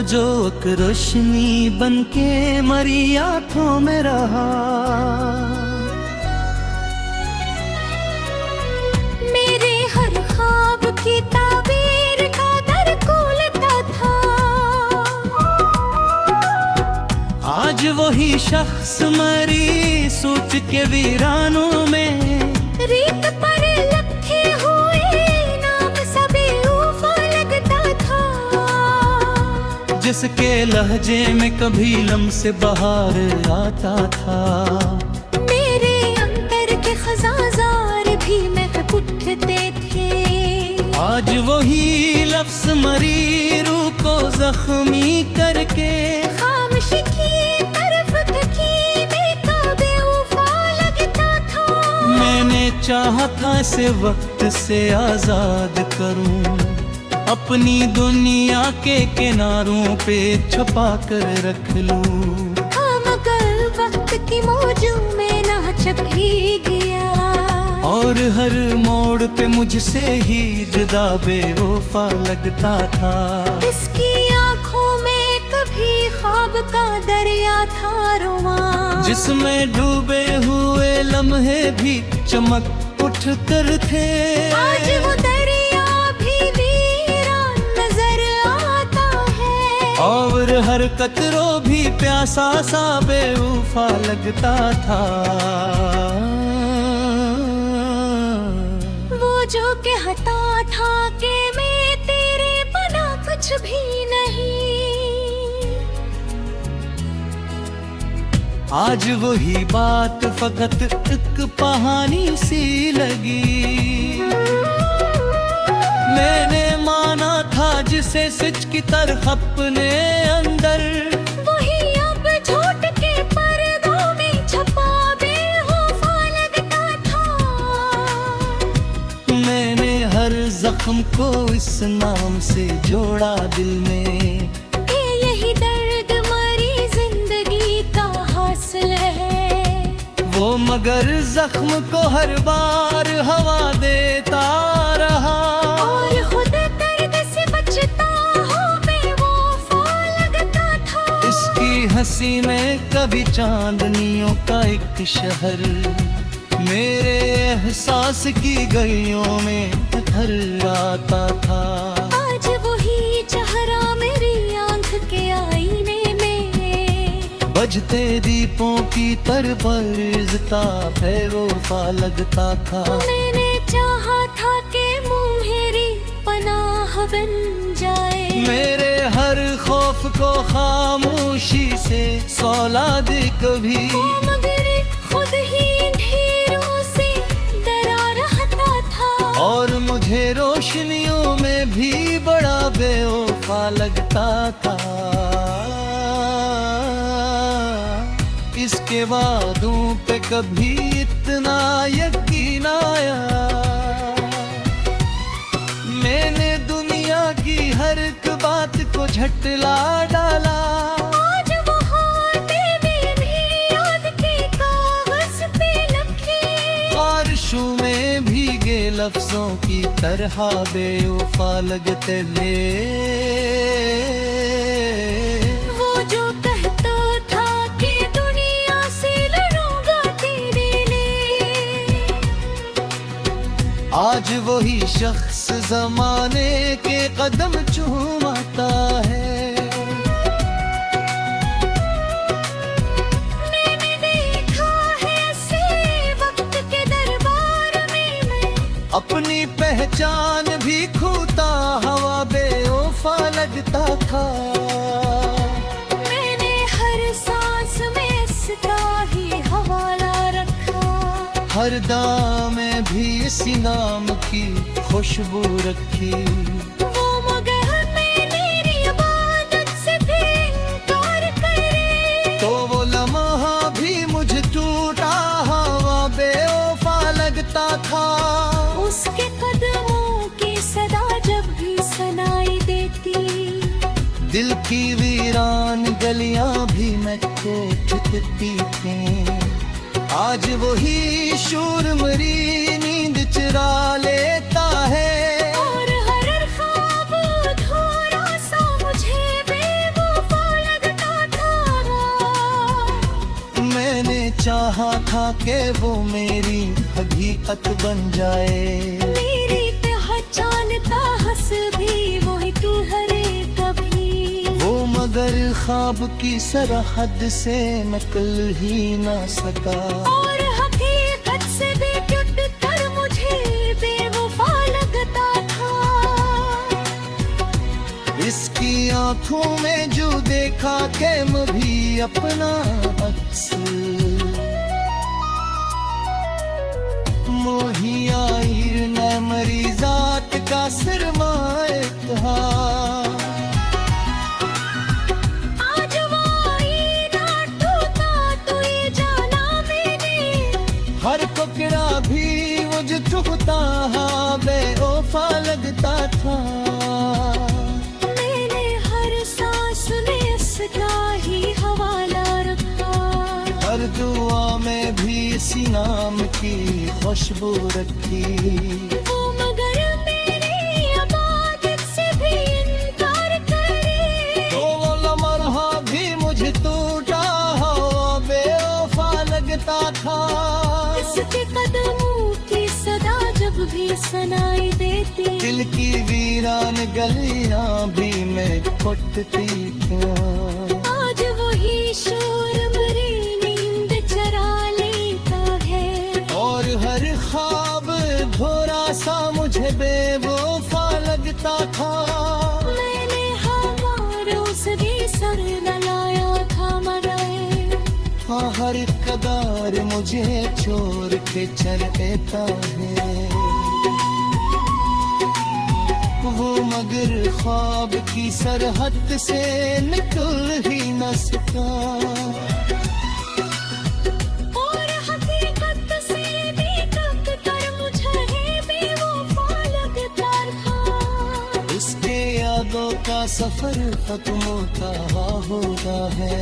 जो एक रोशनी बनके मरी आँखों में रहा। मेरे हर ख्वाब की ताबीर का दर खोलता था। आज वही शख्स मरी सोच के वीरानों में। रीत पर लिखे हुए नाम सभी उफा लगता था। जिसके लहजे में कभी लम्से बहार आता था। मेरे अंदर के खजाजार भी महक उठते थे। आज वही लफ्ज़ मरी रूह को जख्मी करके खामोशी की तरफ तकी बेवफा लगता था। मैंने चाहा था इसे वक्त से आजाद करूं, अपनी दुनिया के किनारों पे छुपा कर रख लूं। हाँ मगर वक्त की मौजों में नाचक ही गया। और हर मोड़ पे मुझसे ही जुदा बेवफा लगता था। इसकी आंखों में कभी ख्वाब का दरिया था रुआं। जिसमें डूबे हुए लम्हे भी चमक उठ कर थे। आज वो दरिया भी वीरान नजर आता है। और हर कतरो भी प्यासा सा बेवफा लगता था। जो कहता था कि मैं तेरे बिना कुछ भी नहीं। आज वही बात फकत एक कहानी सी लगी। मैंने माना था जिसे सच की तरह अपने अंदर। वही अब झूठ के पर्दों में छपा बेवफा लगता था। मैंने हर जख्म को इस नाम से जोड़ा दिल में। यही दर्द मरी जिंदगी का हासिल है। वो मगर जख्म को हर बार हवा देता रहा। और खुद दर्द से बचता हो बेवफा लगता था। इसकी हंसी में कभी चांदनियों का एक शहर मेरे एहसास की गलियों में घर आता था। आज वही चेहरा मेरी आंख के आईने में। बजते दीपों की तरबरजता बेवफा लगता था। मैंने चाहा था कि मुँह मेरी पनाह बन जाए। मेरे हर खौफ को खामोशी से सौला दे कभी। मगर खुद ही ढेरों से डरा रहता था। और मुझे रोशनियों में भी बड़ा बेवफा लगता था। इसके वादों पे कभी इतना यकीन आया। मैंने दुनिया की हर एक बात को झटला डाला। आज वो हाथे में भी याद के कागज पे लिखे। बारिशों में भीगे लफ्जों की तरह बेवफा लगते थे। वो जो कहता था कि दुनिया से लड़ूंगा तेरे लिए। आज वही शख्स जमाने के कदम चूमता है। मैंने देखा है ऐसे वक्त के दरबार में मैं। अपनी पहचान भी खोता हवा बेवफा लगता था। मैंने हर सांस में इसका ही हवाला रखा। हर दाम में भी इसी नाम की खुशबू रखी। वो मगर मेरी इबादत से भी इनकार करे। तो वो लम्हा भी मुझे टूटा हवा बेवफा लगता था। उसके कदमों की सदा जब भी सुनाई देती। दिल की वीरान गलियां भी मैं उठती थी। आज वही शूर मरी नींद चुरा लेता है। और हर ख्वाब अधूरा सा मुझे बेवफा के वो मेरी हकीकत बन जाए। मेरी पहचानता हंस भी वही तू हरे कभी। वो मगर ख्वाब की सरहद से निकल ही ना सका। और हकीकत से भी टूट कर मुझे बेवफा लगता था। इसकी आंखों में जो देखा कैम भी अपना अक्स। मोहिया ने मरीजात का सरमाए था। आज वो आईना टूटा तो ये जाना मैंने। हर टुकड़ा भी मुझे चुभता बेवफा लगता था। मैंने हर सांस में इसका ही हवाला रखा। हर दुआ में भी इसी नाम की खुशबू रखी। वो मगर मेरी इबादत से भी इनकार करे। तो वो लम्हा भी मुझे टूटा हुआ बेवफा लगता था। इसके कदमों की सदा जब भी सुनाई देती। दिल की वीरान गलियां भी मैं घुटती क्यों। आज वही शोर मेरी नींद चरा लेता है। और हर ख्वाब भोरा सा मुझे बेवफा लगता था। मैंने हमारों से भी सर न लाया था मगर। हाँ हर कदार मुझे छोड़ के चल देता है। वो मगर ख्वाब की सरहद से निकल ही न सका। और हकीकत से भी कब कर मुझे बेवफा लगता था। उसके यादों का सफर खत्म होता होता है।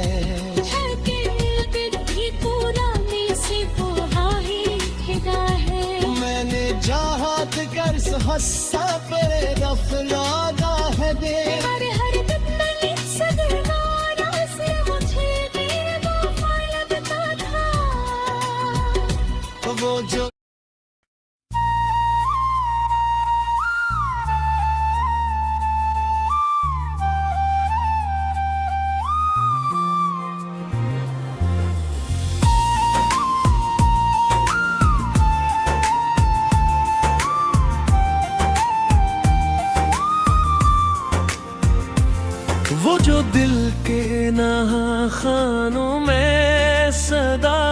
भी पुराने से वो ही खिदा है। मैंने चाहत कर हस्सा पर दफनादा है दे। हर दिन सदवारा से मुझे बेवफा लगता था। वो जो दिल के नहाखानों में सदा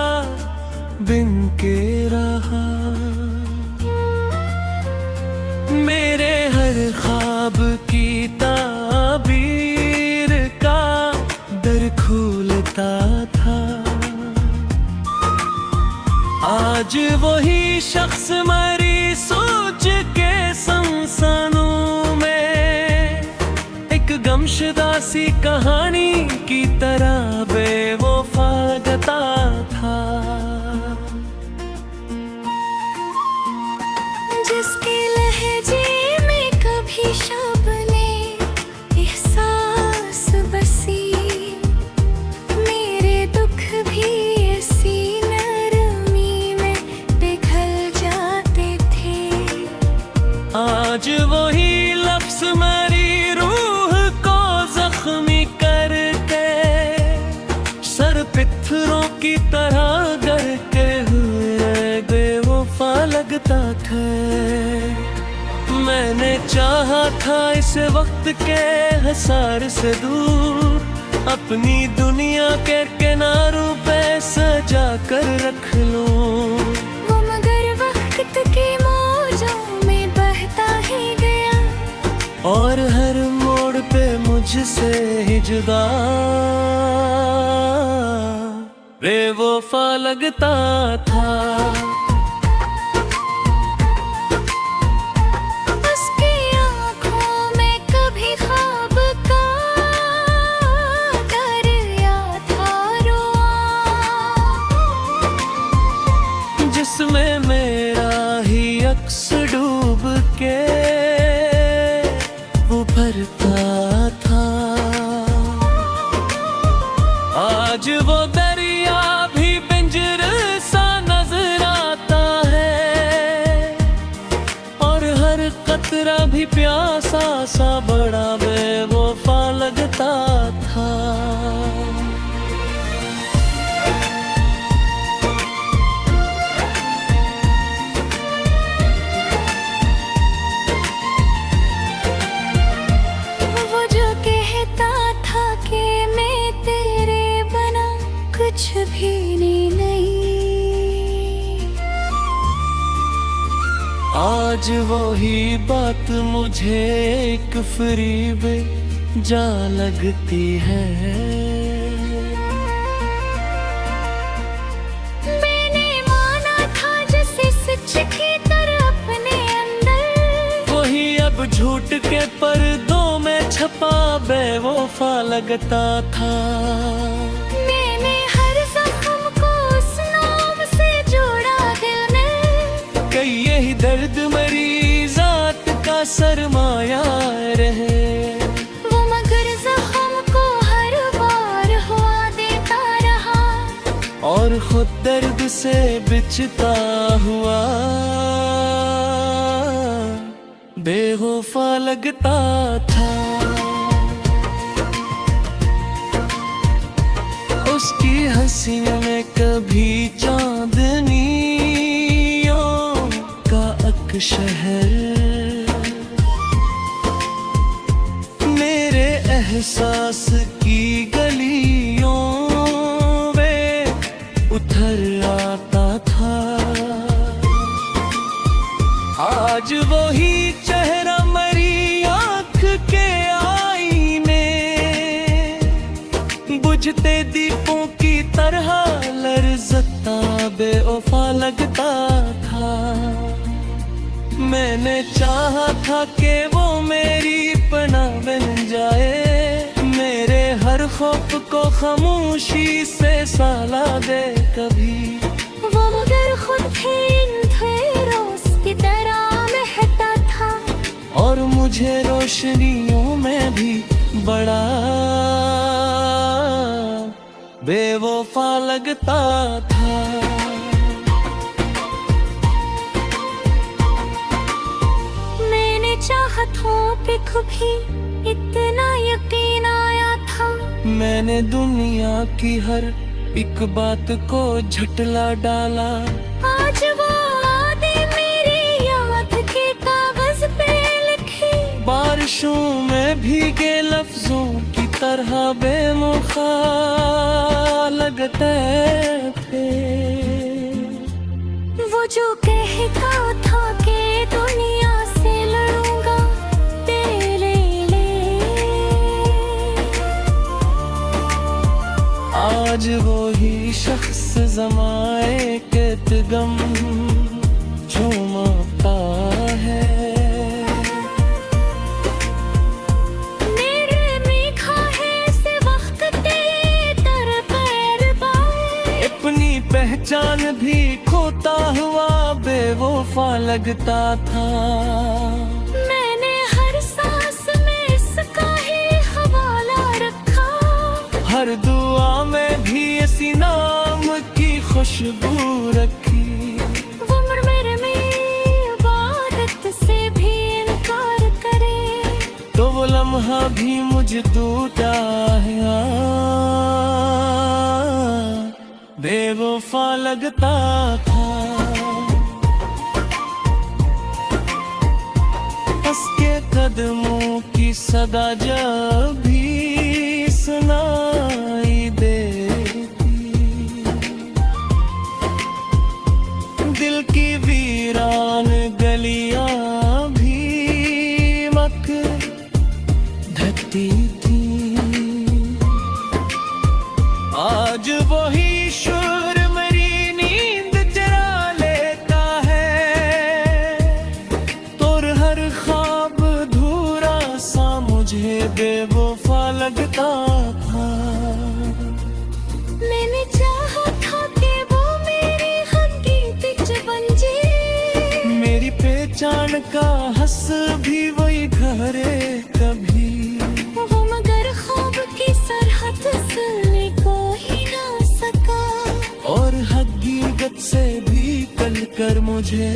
बिन के रहा। मेरे हर ख्वाब की ताबीर का दर खोलता था। आज वही शख्स मरी सोच के संसानों में गमशदा सी कहानी की तरह बेवफा लगता था। जिसके लहजे में कभी शबने एहसास बसी। मेरे दुख भी ऐसी नरमी में पिघल जाते थे। आज वही लफ्ज़ मेरी जख्मी करके सर पत्थरों की तरह करके हुए बेवफा लगता था। मैंने चाहा था इस वक्त के हसार से दूर अपनी दुनिया के किनारों पे सजा कर रख लूं। वो मगर वक्त की मौजों में बहता ही गया। और हर मोड़ पे मुझसे ही जुदा बेवफा लगता था। उसकी आँखों में कभी ख्वाब का दरिया था रुआ। जिसमें मेरा ही अक्स डूब के भरता था। आज वो दरिया भी पिंजर सा दूसरा भी प्यासा सा बड़ा बेवफा लगता था। वो जो कहता था कि मैं तेरे बना कुछ भी नहीं, आज वही बात मुझे एक फरीबे जा लगती है। मैंने माना था जैसे सच की तरह अपने अंदर, वही अब झूठ के पर्दों में छपा बेवफा लगता था। मैंने हर जख्म को उस नाम से जोड़ा दिल में, कई यही दर्द मरीजात का सरमाया रहे। वो मगर जख्म को हर बार हुआ देता रहा, और खुद दर्द से बिचता हुआ बेवफा लगता था। उसकी हंसी में कभी चांदनियों का अक्शहर, मेरे एहसास की गलियों में उतर आता था। आज वही चेहरा मरी आँख के आईने, बुझते दीपों की तरह लर्ज़ता बेवफा लगता था। मैंने चाहा था कि वो मेरी पनाह बन जाए, मेरे हर खौफ को खामोशी से साला दे कभी। वो मगर खुद ही अंधेरों की तरह महकता था, और मुझे रोशनियों में भी बड़ा बेवफा लगता था। मैंने चाहतों पे कभी इतना यकीन आया था, मैंने दुनिया की हर एक बात को झटला डाला। आज वो आदे मेरी याद के कागज पे लिखे, बारिशों में भीगे लफ्जों की तरह बेमुखा लगते थे। वो जो कहता था कि दुनिया से लड़ूंगा तेरे लिए, आज वो ही शख्स ज़माए के गम झूमता है। मेरे में खा है से वक्त तेरे दर पैर बाए, अपनी पहचान भी खोता हुआ बेवफा लगता था। मैंने हर सांस में इसका ही हवाला रखा, हर दुआ में भी इसी नाम की खुशबू रखी। वो मेरे में इबादत से भी इनकार करे, तो वो लम्हा भी मुझे टूटा है बेवफा लगता था। उसके कदमों की सदा जब भी सुनाई देती, दिल की वीरान गलियां भी मक धकती थी। आज वही शोर मरी नींद चरा लेता है, तोर हर ख्वाब धूरा सा मुझे बेवफा लगता था। मैंने चाहा था कि वो मेरी हकीकत बन जाए, मेरी पहचान का हंस भी वही घरे कभी। वो मगर ख्वाब की सरहद से को ही ना सका, और हकीकत से भी कल कर मुझे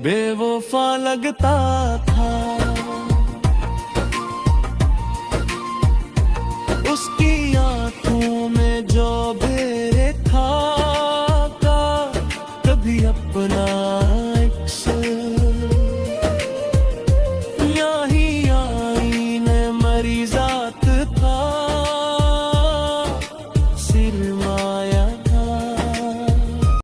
बेवफा लगता था। उसकी आंखों में जो भेद